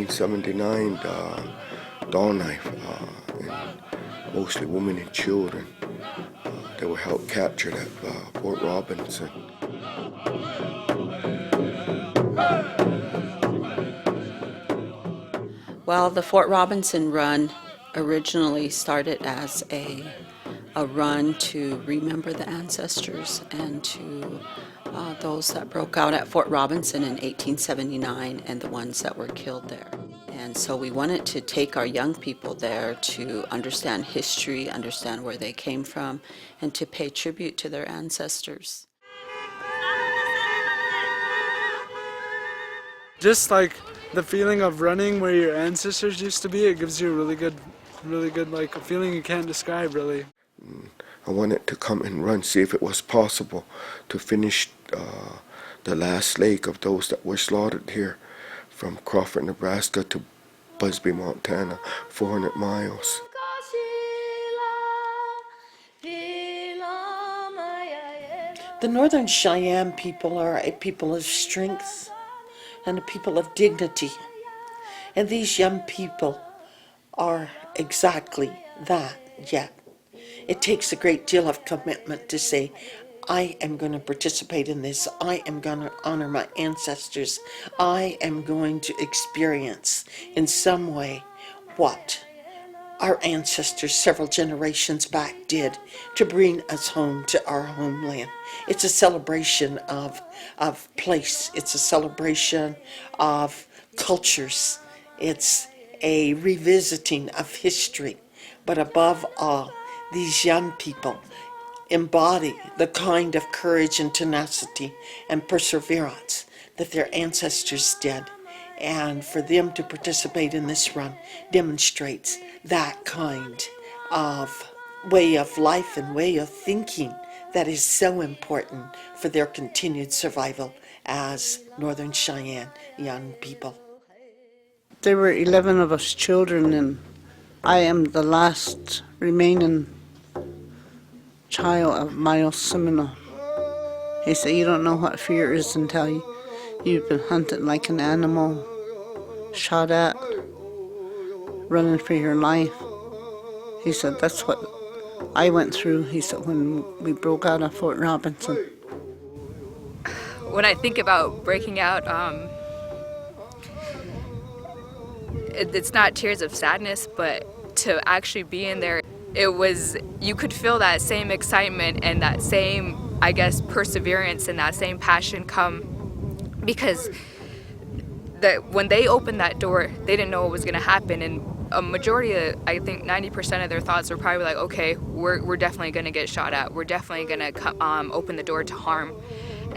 1879, Dawn Knife, and mostly women and children. They were held captured at Fort Robinson. Well, the Fort Robinson run originally started as a run to remember the ancestors and to those that broke out at Fort Robinson in 1879 and the ones that were killed there. And so we wanted to take our young people there to understand history, understand where they came from, and to pay tribute to their ancestors. Just like the feeling of running where your ancestors used to be, it gives you a really good like a feeling you can't describe really. I wanted to come and run, see if it was possible to finish the last leg of those that were slaughtered here from Crawford, Nebraska to Busby, Montana, 400 miles. The Northern Cheyenne people are a people of strength and a people of dignity. And these young people are exactly that yet. It takes a great deal of commitment to say, I am going to participate in this. I am going to honor my ancestors. I am going to experience in some way what our ancestors several generations back did to bring us home to our homeland. It's a celebration of place. It's a celebration of cultures. It's a revisiting of history. But above all, these young people embody the kind of courage and tenacity and perseverance that their ancestors did. And for them to participate in this run demonstrates that kind of way of life and way of thinking that is so important for their continued survival as Northern Cheyenne young people. There were 11 of us children, and I am the last remaining child of Miles Seminole. He said, you don't know what fear is until you've been hunted like an animal, shot at, running for your life. He said, that's what I went through, he said, when we broke out of Fort Robinson. When I think about breaking out, it's not tears of sadness, but to actually be in there, it was, you could feel that same excitement and that same, I guess, perseverance and that same passion come, because when they opened that door, they didn't know what was going to happen, and a majority of, I think 90% of their thoughts were probably like, okay, we're definitely going to get shot at, we're definitely going to open the door to harm,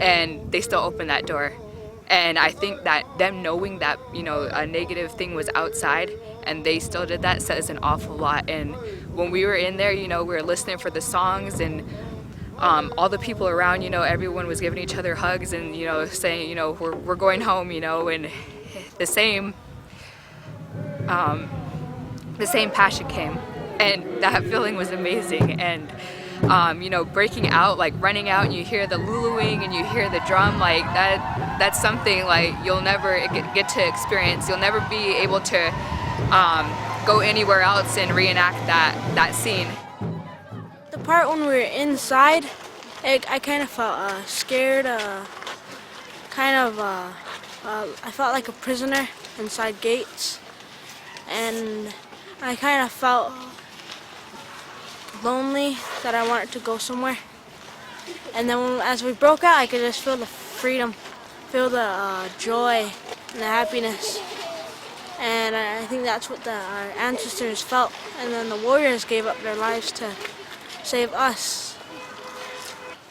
and they still opened that door. And I think that them knowing that, you know, a negative thing was outside and they still did that says an awful lot. And when we were in there, you know, we were listening for the songs, and all the people around, you know, everyone was giving each other hugs and, you know, saying, you know, we're going home, you know, and the same passion came, and that feeling was amazing. And you know, breaking out, like running out, and you hear the luluing and you hear the drum, like that's something like you'll never get to experience. You'll never be able to go anywhere else and reenact that scene. The part when we were inside, I kind of felt scared, I felt like a prisoner inside gates, and I kind of felt lonely, that I wanted to go somewhere. And then as we broke out, I could just feel the freedom, feel the joy and the happiness. And I think that's what our ancestors felt. And then the warriors gave up their lives to save us.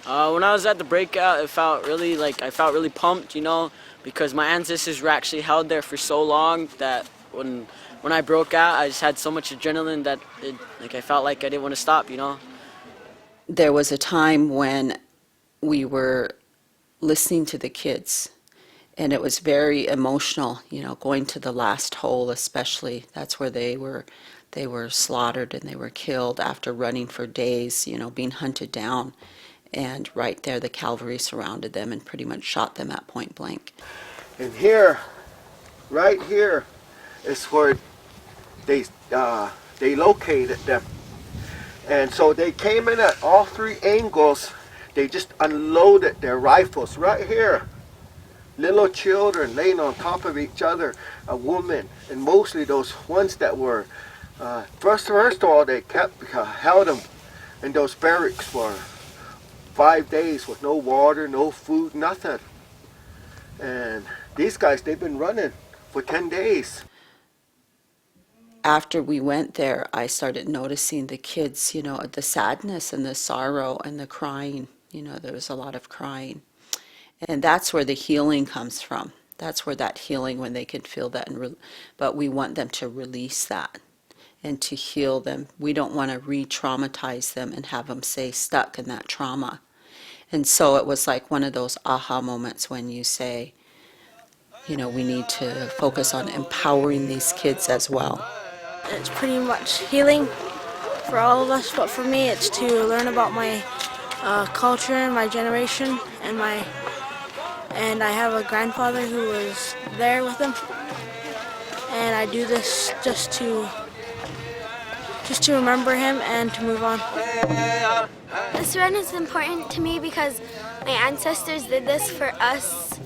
When I was at the breakout, it felt really I felt really pumped, you know, because my ancestors were actually held there for so long that when I broke out, I just had so much adrenaline that I felt like I didn't want to stop, you know. There was a time when we were listening to the kids, And it was very emotional, going to the last hole especially. That's where they were slaughtered and they were killed after running for days, being hunted down. And right there, the cavalry surrounded them and pretty much shot them at point blank. And here, right here, is where they located them. And so they came in at all three angles. They just unloaded their rifles right here. Little children laying on top of each other, a woman, and mostly those ones that were, first of all, they held them in those barracks for 5 days with no water, no food, nothing. And these guys, they've been running for 10 days. After we went there, I started noticing the kids, the sadness and the sorrow and the crying. There was a lot of crying. And that's where the healing comes from. That's where that healing, when they can feel that. But we want them to release that and to heal them. We don't want to re-traumatize them and have them stay stuck in that trauma. And so it was like one of those aha moments when you say, we need to focus on empowering these kids as well. It's pretty much healing for all of us, but for me it's to learn about my culture, my generation, and I have a grandfather who was there with him, and I do this just to remember him and to move on. This run is important to me because my ancestors did this for us,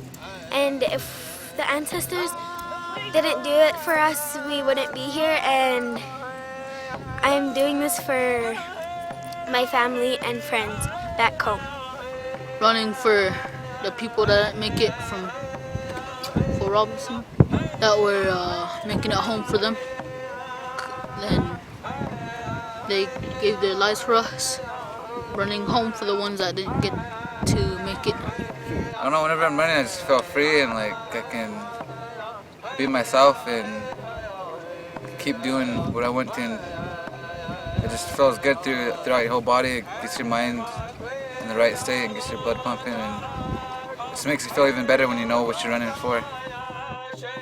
and if the ancestors didn't do it for us, we wouldn't be here, and I'm doing this for my family and friends back home. Running for the people that make it from Fort Robinson, that were making it home for them. Then they gave their lives for us, running home for the ones that didn't get to make it. I don't know, whenever I'm running I just feel free and like I can be myself and keep doing what I want to. And it just feels good throughout your whole body. It gets your mind in the right state and gets your blood pumping, and it just makes you feel even better when you know what you're running for.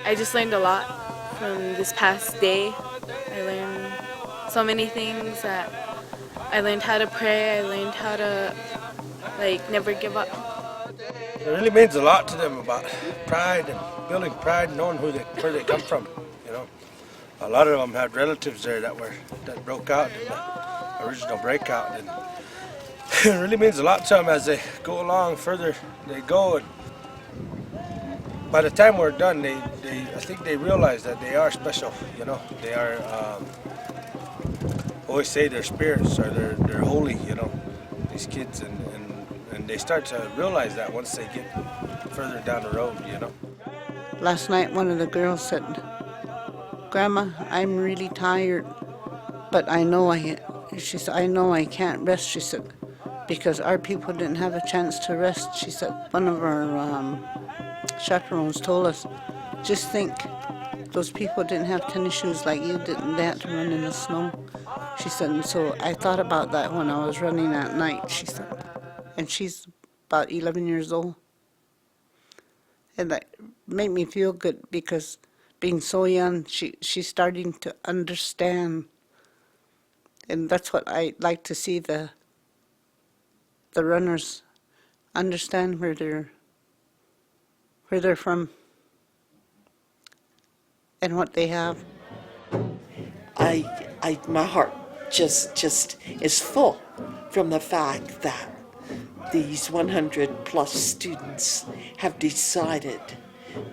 I just learned a lot from this past day. I learned so many things. That I learned how to pray. I learned how to never give up. It really means a lot to them about pride and building pride, knowing where they come from. A lot of them had relatives there that broke out in the original breakout, and it really means a lot to them as they go along further. They go, and by the time we're done, I think they realize that they are special. They are. Always say their spirits are they're holy. These kids, and they start to realize that once they get further down the road. Last night, one of the girls said, "Grandma, I'm really tired, but she said, I know I can't rest," she said, because our people didn't have a chance to rest. She said, one of our chaperones told us, just think, those people didn't have tennis shoes like you did, and they had to run in the snow. She said, and so I thought about that when I was running at night, she said. And she's about 11 years old. And that made me feel good because being so young, she's starting to understand. And that's what I like to see, the runners understand where they're from and what they have. My heart just is full from the fact that these 100 plus students have decided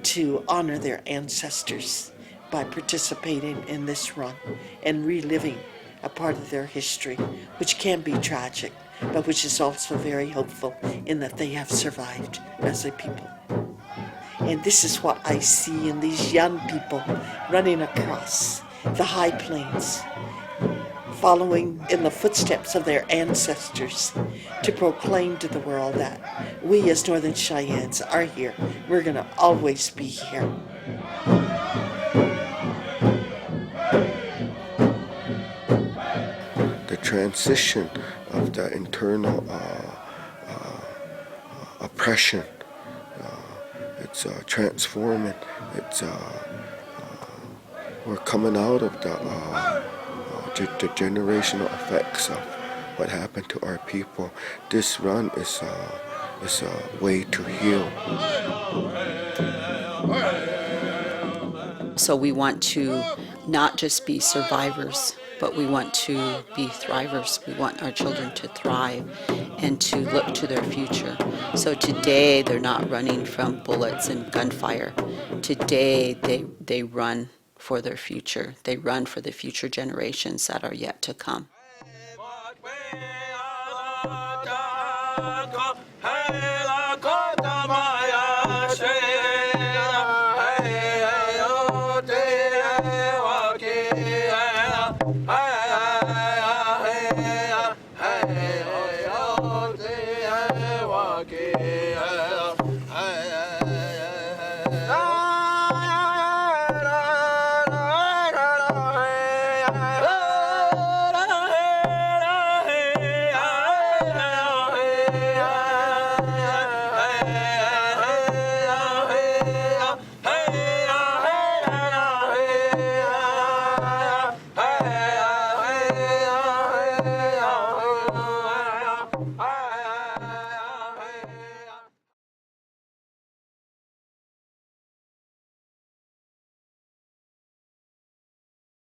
to honor their ancestors by participating in this run and reliving a part of their history, which can be tragic, but which is also very hopeful in that they have survived as a people. And this is what I see in these young people running across the high plains, following in the footsteps of their ancestors to proclaim to the world that we as Northern Cheyennes are here. We're going to always be here. The transition of the internal oppression transforming. It's we're coming out of the generational effects of what happened to our people. This run is a way to heal. So we want to not just be survivors, but we want to be thrivers. We want our children to thrive and to look to their future. So today they're not running from bullets and gunfire. Today they run for their future. They run for the future generations that are yet to come.